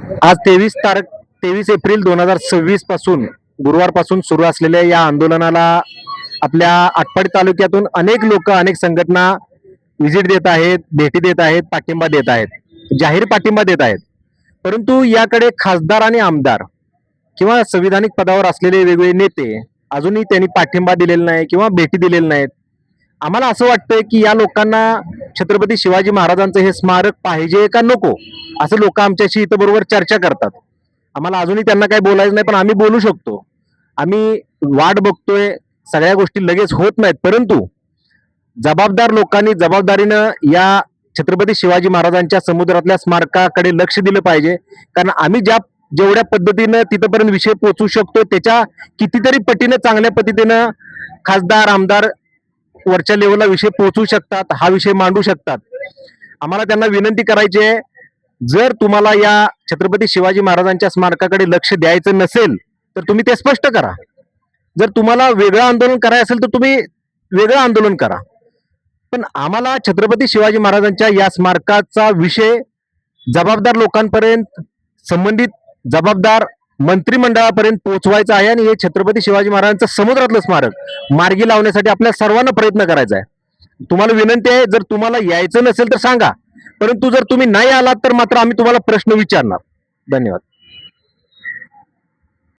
आज 23 एप्रिल 2026 पासून गुरुवारपासून सुरू असलेल्या या आंदोलनाला आपल्या आटपाडी तालुक्यातून अनेक लोक अनेक संघटना व्हिजिट देत आहेत, भेटी देत आहेत, पाठिंबा देत आहेत, जाहीर पाठिंबा देत आहेत. परंतु याकडे खासदार आणि आमदार किंवा संविधानिक पदावर असलेले वेगवेगळे नेते अजूनही त्यांनी पाठिंबा दिलेला नाही किंवा भेटी दिलेल्या नाहीत. आम्हाला असं वाटतंय की या लोकांना छत्रपती शिवाजी महाराजांचं हे स्मारक पाहिजे का नको, असं लोक आमच्याशी इथं बरोबर चर्चा करतात. आम्हाला अजूनही त्यांना काही बोलायचं नाही, पण आम्ही बोलू शकतो. आम्ही वाट बघतोय, सगळ्या गोष्टी लगेच होत नाहीत, परंतु जबाबदार लोकांनी जबाबदारीनं या छत्रपती शिवाजी महाराजांच्या समुद्रातल्या स्मारकाकडे लक्ष दिलं पाहिजे. कारण आम्ही जेवढ्या पद्धतीनं तिथपर्यंत विषय पोहोचू शकतो त्याच्या कितीतरी पटीनं चांगल्या पद्धतीनं खासदार आमदार वरच्या लेवलला विषय पोहोचू शकतात, हा विषय मांडू शकतात. आम्हाला त्यांना विनंती करायची आहे, जर तुम्हाला या छत्रपती शिवाजी महाराजांच्या स्मारकाकडे लक्ष द्यायचं नसेल तर तुम्ही ते स्पष्ट करा. जर तुम्हाला वेगळं आंदोलन करायचं असेल तर तुम्ही वेगळं आंदोलन करा. पण आम्हाला छत्रपती शिवाजी महाराजांच्या या स्मारकाचा विषय जबाबदार लोकांपर्यंत, संबंधित जबाबदार मंत्रिमंडळापर्यंत पोहोचवायचा आहे आणि हे छत्रपती शिवाजी महाराजांचं समुद्रातलं स्मारक मार्गी लावण्यासाठी आपल्या सर्वांना प्रयत्न करायचा आहे. तुम्हाला विनंती आहे, जर तुम्हाला यायचं नसेल तर सांगा, परंतु जर तुम्ही नाही आलात तर मात्र आम्ही तुम्हाला प्रश्न विचारणार. धन्यवाद.